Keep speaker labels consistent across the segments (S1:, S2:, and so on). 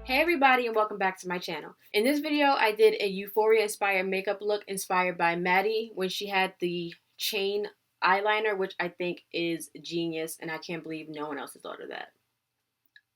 S1: Hey everybody and welcome back to my channel. In this video I did a Euphoria inspired makeup look inspired by Maddie when she had the chain eyeliner, which I think is genius and I can't believe no one else has thought of that.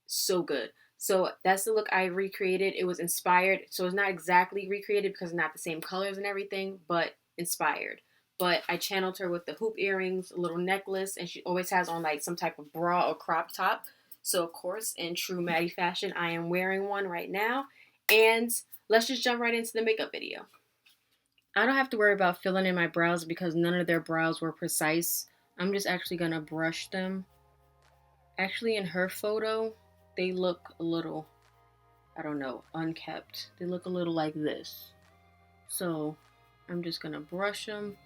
S1: So good. So that's the look I recreated. It was inspired, so it's not exactly recreated because it's not the same colors and everything, but inspired. But I channeled her with the hoop earrings, a little necklace, and she always has on like some type of bra or crop top. So, of course, in true Maddie fashion, I am wearing one right now. And let's just jump right into the makeup video. I don't have to worry about filling in my brows because none of their brows were precise. I'm just actually going to brush them. Actually, in her photo, they look a little, I don't know, unkept. They look a little like this. So, I'm just going to brush them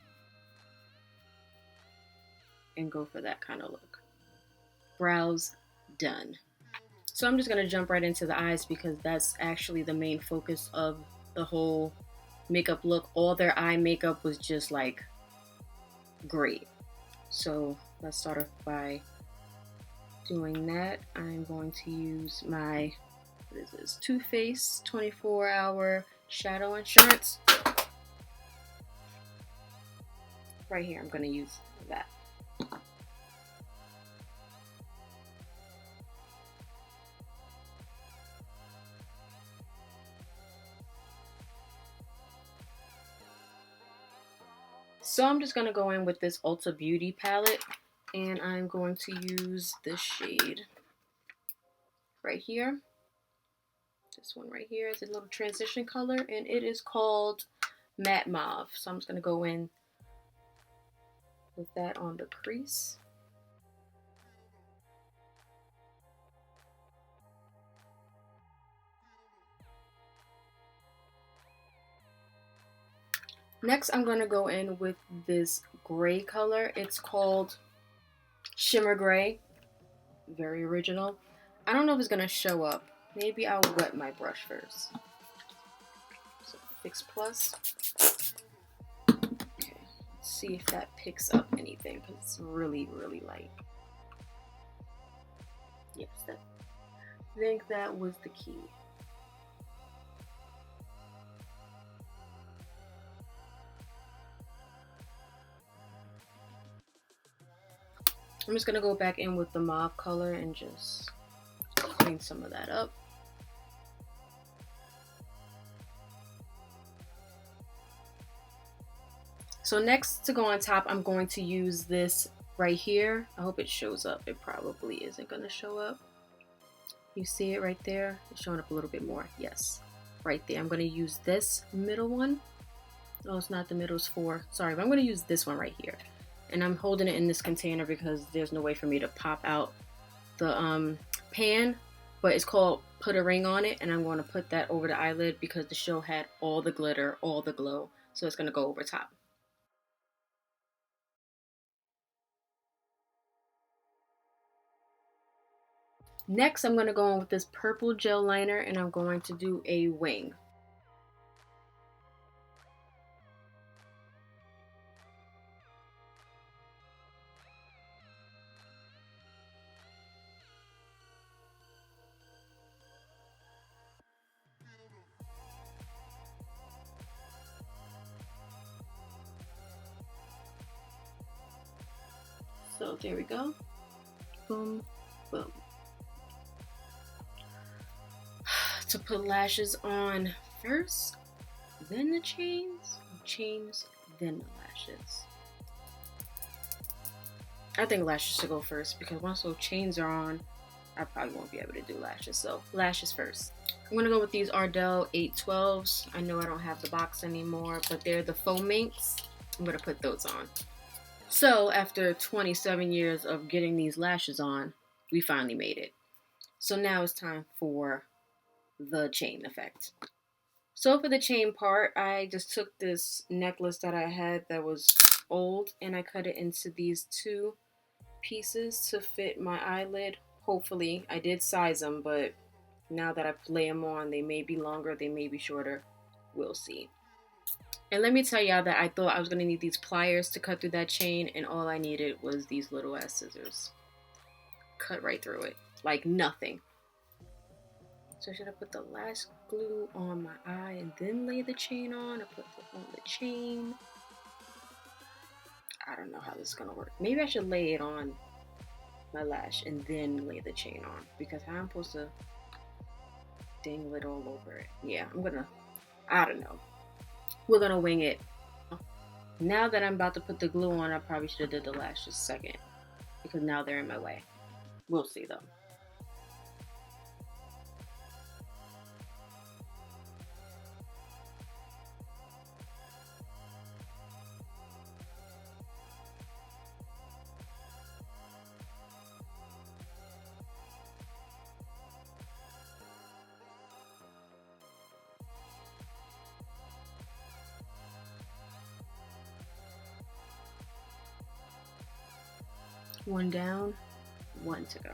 S1: and go for that kind of look. Brows done. So I'm just going to jump right into the eyes because that's actually the main focus of the whole makeup look. All their eye makeup was just like great. So let's start off by doing that. I'm going to use my, what is this, Too Faced 24-hour shadow insurance. Right here, I'm going to use that. So I'm just going to go in with this Ulta Beauty palette, and I'm going to use this shade right here. This one right here is a little transition color, and it is called Matte Mauve. So I'm just going to go in with that on the crease. Next, I'm going to go in with this gray color. It's called Shimmer Gray. Very original. I don't know if it's going to show up. Maybe I'll wet my brush first. So Fix Plus. Okay, let's see if that picks up anything because it's really, really light. Yes, I think that was the key. I'm just going to go back in with the mauve color and just clean some of that up. So next, to go on top, I'm going to use this right here. I hope it shows up. It probably isn't going to show up. You see it right there? It's showing up a little bit more. Yes, right there. I'm going to use this middle one. No, it's not the middle, it's 4. Sorry, but I'm going to use this one right here. And I'm holding it in this container because there's no way for me to pop out the pan. But it's called Put a Ring on It. And I'm going to put that over the eyelid because the show had all the glitter, all the glow. So it's going to go over top. Next, I'm going to go in with this purple gel liner and I'm going to do a wing. So there we go. Boom, boom. To put lashes on first, then the chains, then the lashes. I think lashes should go first because once those chains are on, I probably won't be able to do lashes. So lashes first. I'm gonna go with these Ardell 812s. I know I don't have the box anymore, but they're the Faux Minks. I'm gonna put those on. So after 27 years of getting these lashes on, we finally made it. So now it's time for the chain effect. So for the chain part, I just took this necklace that I had that was old and I cut it into these 2 pieces to fit my eyelid. Hopefully, I did size them, but now that I lay them on, they may be longer, they may be shorter. We'll see. And let me tell y'all that I thought I was going to need these pliers to cut through that chain, and all I needed was these little ass scissors. Cut right through it, like nothing. So should I put the last glue on my eye and then lay the chain on? Or put it on the chain? I don't know how this is gonna work. Maybe I should lay it on my lash and then lay the chain on, because how I'm supposed to dangle it all over it? Yeah, I don't know. We're gonna wing it. Now that I'm about to put the glue on, I probably should have did the lashes second, because now they're in my way. We'll see though. One down, one to go.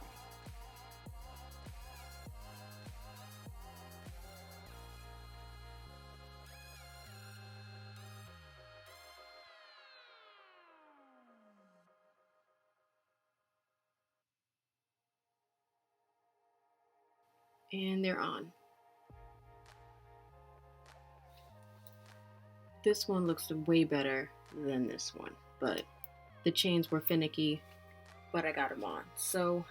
S1: And they're on. This one looks way better than this one, but the chains were finicky, but I got them on. So,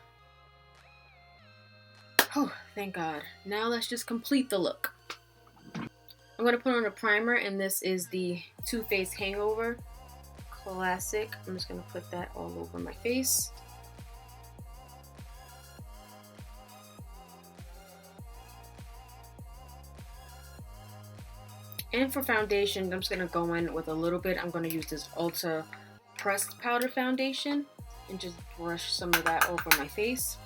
S1: oh, thank God. Now let's just complete the look. I'm going to put on a primer, and this is the Too Faced Hangover Classic. I'm just going to put that all over my face. And for foundation, I'm just going to go in with a little bit. I'm going to use this Ulta pressed powder foundation and just brush some of that over my face.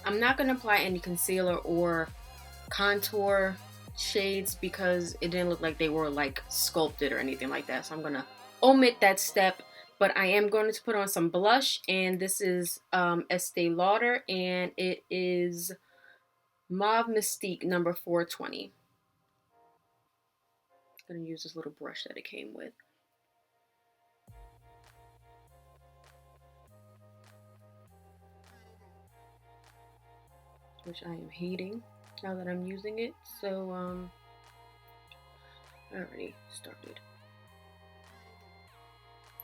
S1: I'm not going to apply any concealer or contour shades because it didn't look like they were like sculpted or anything like that. So I'm going to omit that step. But I am going to put on some blush, and this is Estee Lauder, and it is Mauve Mystique number 420. I'm going to use this little brush that it came with. Which I am hating now that I'm using it. So, I already started.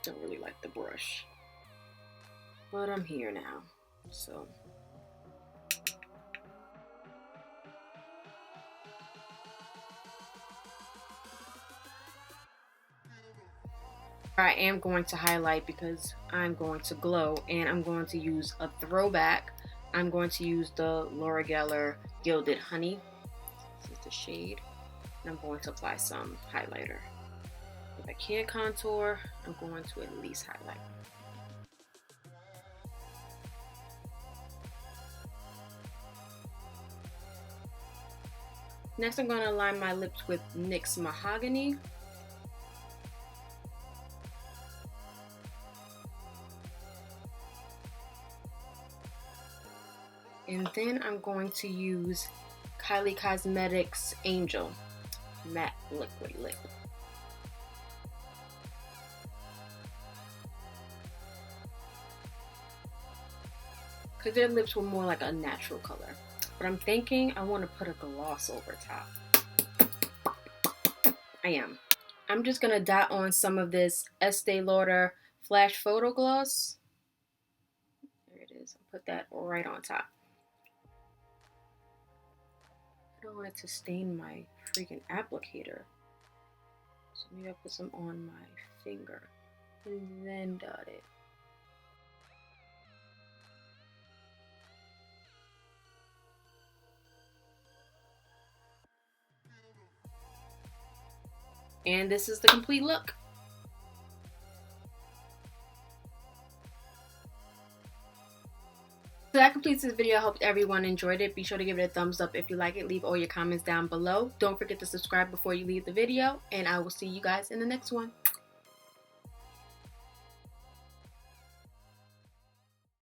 S1: Don't really like the brush, but I'm here now, so. I am going to highlight because I'm going to glow, and I'm going to use a throwback. I'm going to use the L'Oreal Gilded Honey. This is the shade. And I'm going to apply some highlighter. If I can't contour, I'm going to at least highlight. Next, I'm going to line my lips with NYX Mahogany. And then I'm going to use Kylie Cosmetics Angel Matte Liquid Lip. Because their lips were more like a natural color. But I'm thinking I want to put a gloss over top. I am. I'm just going to dot on some of this Estee Lauder Flash Photo Gloss. There it is. I'll put that right on top. I don't want it to stain my freaking applicator. So maybe I'll put some on my finger and then dot it. And this is the complete look. So that completes this video. I hope everyone enjoyed it. Be sure to give it a thumbs up if you like it. Leave all your comments down below. Don't forget to subscribe before you leave the video. And I will see you guys in the next one.